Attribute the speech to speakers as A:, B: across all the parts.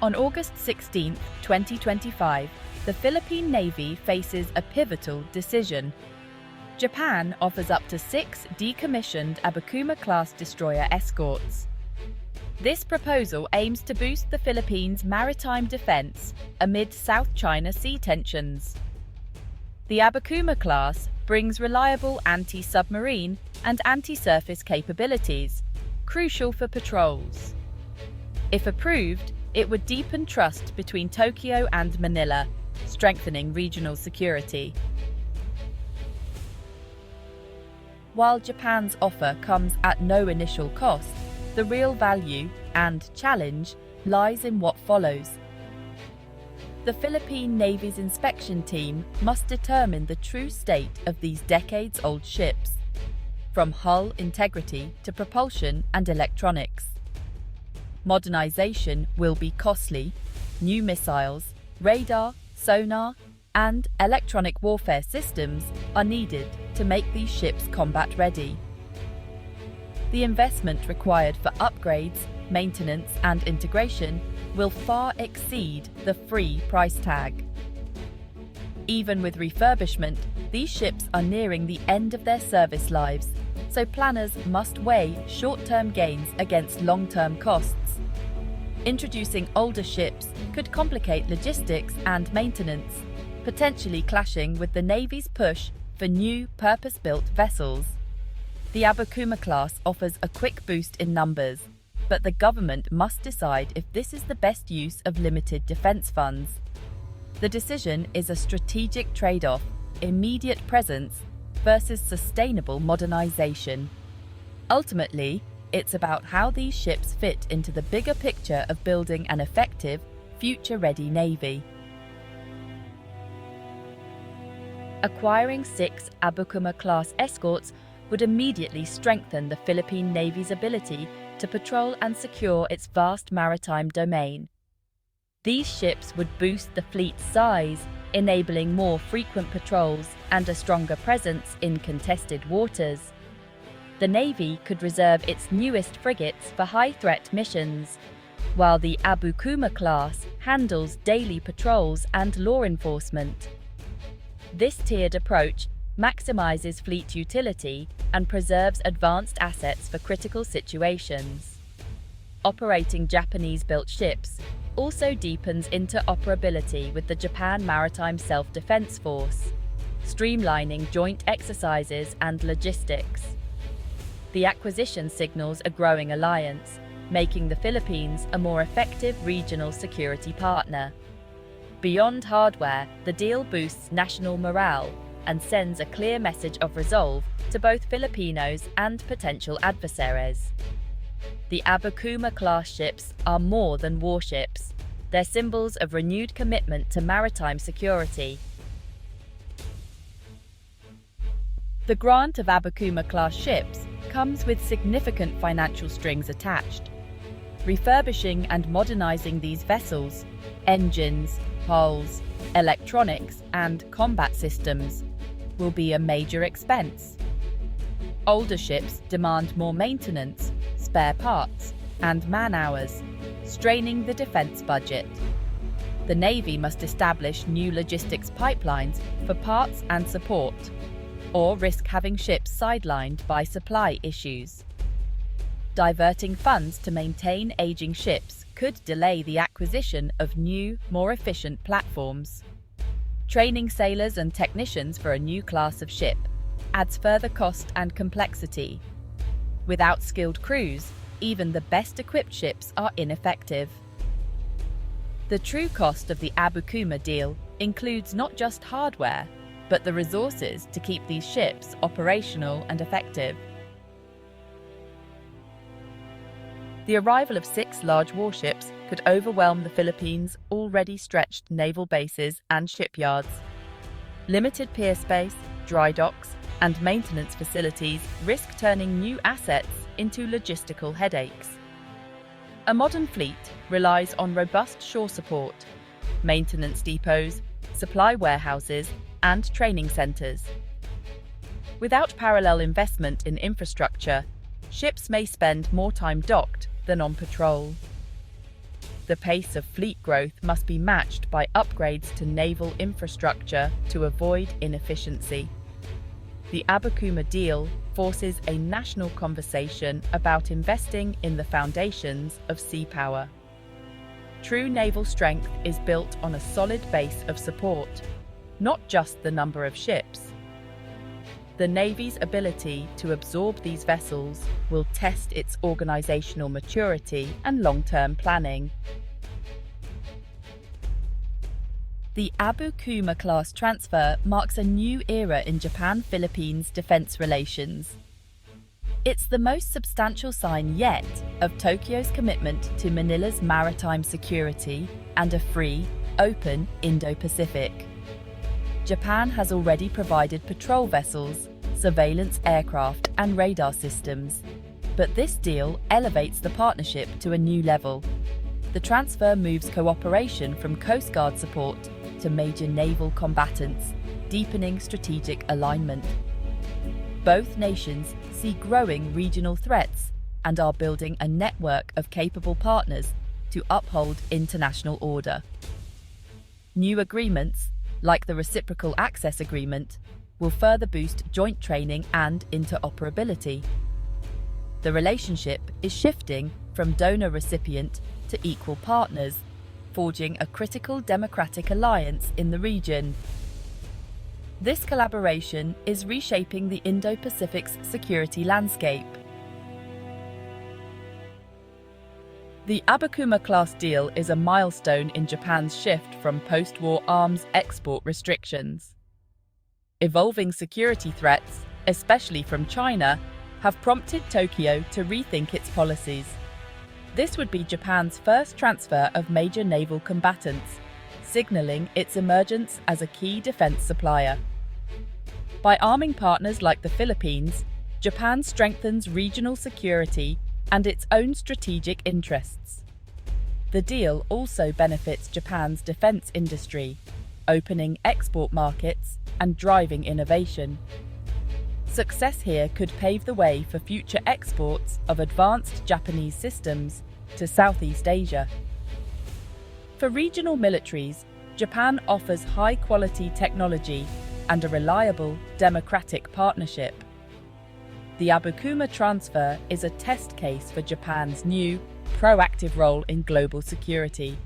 A: On August 16, 2025, the Philippine Navy faces a pivotal decision. Japan offers up to 6 decommissioned Abukuma-Class destroyer escorts. This proposal aims to boost the Philippines' maritime defense amid South China Sea tensions. The Abukuma-Class brings reliable anti-submarine and anti-surface capabilities, crucial for patrols. If approved, it would deepen trust between Tokyo and Manila, strengthening regional security. While Japan's offer comes at no initial cost, the real value and challenge lies in what follows. The Philippine Navy's inspection team must determine the true state of these decades-old ships, from hull integrity to propulsion and electronics. Modernization will be costly. New missiles, radar, sonar, and electronic warfare systems are needed to make these ships combat-ready. The investment required for upgrades, maintenance, and integration will far exceed the free price tag. Even with refurbishment, these ships are nearing the end of their service lives, so planners must weigh short-term gains against long-term costs. Introducing older ships could complicate logistics and maintenance, potentially clashing with the Navy's push for new purpose-built vessels. The Abukuma-Class offers a quick boost in numbers, but the government must decide if this is the best use of limited defense funds. The decision is a strategic trade-off: immediate presence versus sustainable modernization. Ultimately, it's about how these ships fit into the bigger picture of building an effective, future-ready Navy. Acquiring 6 Abukuma-Class escorts would immediately strengthen the Philippine Navy's ability to patrol and secure its vast maritime domain. These ships would boost the fleet's size, enabling more frequent patrols and a stronger presence in contested waters. The Navy could reserve its newest frigates for high-threat missions, while the Abukuma-Class handles daily patrols and law enforcement. This tiered approach maximizes fleet utility and preserves advanced assets for critical situations. Operating Japanese-built ships also deepens interoperability with the Japan Maritime Self-Defense Force, streamlining joint exercises and logistics. The acquisition signals a growing alliance, making the Philippines a more effective regional security partner. Beyond hardware, the deal boosts national morale and sends a clear message of resolve to both Filipinos and potential adversaries. The Abukuma-Class ships are more than warships. They're symbols of renewed commitment to maritime security. The grant of Abukuma-Class ships comes with significant financial strings attached. Refurbishing and modernizing these vessels, engines, hulls, electronics, and combat systems will be a major expense. Older ships demand more maintenance, spare parts, and man-hours, straining the defense budget. The Navy must establish new logistics pipelines for parts and support, or risk having ships sidelined by supply issues. Diverting funds to maintain aging ships could delay the acquisition of new, more efficient platforms. Training sailors and technicians for a new class of ship adds further cost and complexity. Without skilled crews, even the best-equipped ships are ineffective. The true cost of the Abukuma deal includes not just hardware, but the resources to keep these ships operational and effective. The arrival of 6 large warships could overwhelm the Philippines' already stretched naval bases and shipyards. Limited pier space, dry docks, and maintenance facilities risk turning new assets into logistical headaches. A modern fleet relies on robust shore support, maintenance depots, supply warehouses, and training centers. Without parallel investment in infrastructure, ships may spend more time docked than on patrol. The pace of fleet growth must be matched by upgrades to naval infrastructure to avoid inefficiency. The Abukuma deal forces a national conversation about investing in the foundations of sea power. True naval strength is built on a solid base of support, not just the number of ships. The Navy's ability to absorb these vessels will test its organizational maturity and long-term planning. The Abukuma-Class transfer marks a new era in Japan-Philippines defense relations. It's the most substantial sign yet of Tokyo's commitment to Manila's maritime security and a free, open Indo-Pacific. Japan has already provided patrol vessels, surveillance aircraft, and radar systems. But this deal elevates the partnership to a new level. The transfer moves cooperation from Coast Guard support to major naval combatants, deepening strategic alignment. Both nations see growing regional threats and are building a network of capable partners to uphold international order. New agreements, like the Reciprocal Access Agreement, will further boost joint training and interoperability. The relationship is shifting from donor-recipient to equal partners, forging a critical democratic alliance in the region. This collaboration is reshaping the Indo-Pacific's security landscape. The Abukuma-Class deal is a milestone in Japan's shift from post-war arms export restrictions. Evolving security threats, especially from China, have prompted Tokyo to rethink its policies. This would be Japan's first transfer of major naval combatants, signaling its emergence as a key defense supplier. By arming partners like the Philippines, Japan strengthens regional security and its own strategic interests. The deal also benefits Japan's defense industry, opening export markets and driving innovation. Success here could pave the way for future exports of advanced Japanese systems to Southeast Asia. For regional militaries, Japan offers high-quality technology and a reliable, democratic partnership. The Abukuma transfer is a test case for Japan's new, proactive role in global security.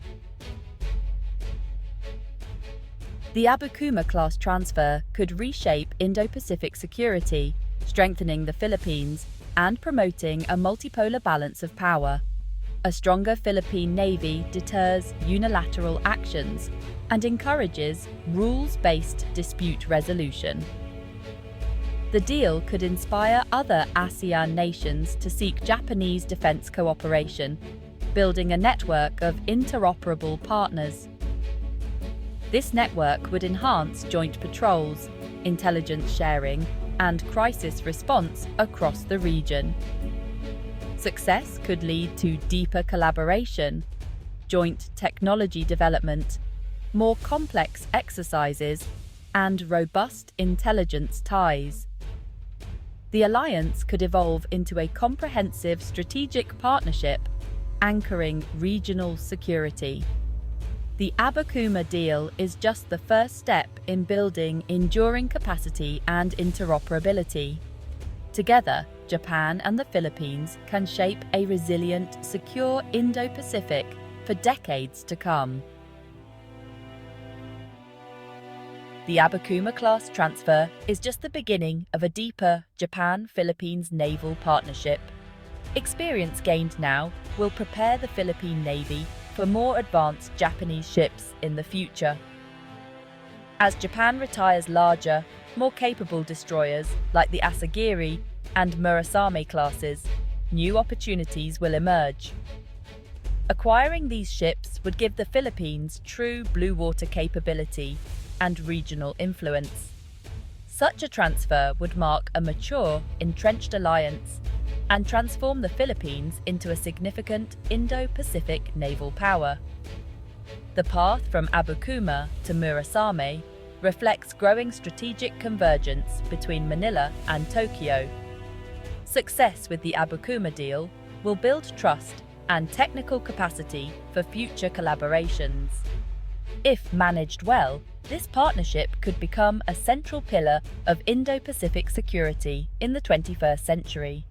A: The Abukuma-Class transfer could reshape Indo-Pacific security, strengthening the Philippines and promoting a multipolar balance of power. A stronger Philippine Navy deters unilateral actions and encourages rules-based dispute resolution. The deal could inspire other ASEAN nations to seek Japanese defense cooperation, building a network of interoperable partners. This network would enhance joint patrols, intelligence sharing, and crisis response across the region. Success could lead to deeper collaboration, joint technology development, more complex exercises, and robust intelligence ties. The alliance could evolve into a comprehensive strategic partnership, anchoring regional security. The Abukuma deal is just the first step in building enduring capacity and interoperability. Together, Japan and the Philippines can shape a resilient, secure Indo-Pacific for decades to come. The Abukuma-Class transfer is just the beginning of a deeper Japan-Philippines naval partnership. Experience gained now will prepare the Philippine Navy for more advanced Japanese ships in the future. As Japan retires larger, more capable destroyers like the Asagiri and Murasame classes, new opportunities will emerge. Acquiring these ships would give the Philippines true blue water capability and regional influence. Such a transfer would mark a mature, entrenched alliance and transform the Philippines into a significant Indo-Pacific naval power. The path from Abukuma to Murasame reflects growing strategic convergence between Manila and Tokyo. Success with the Abukuma deal will build trust and technical capacity for future collaborations. If managed well, this partnership could become a central pillar of Indo-Pacific security in the 21st century.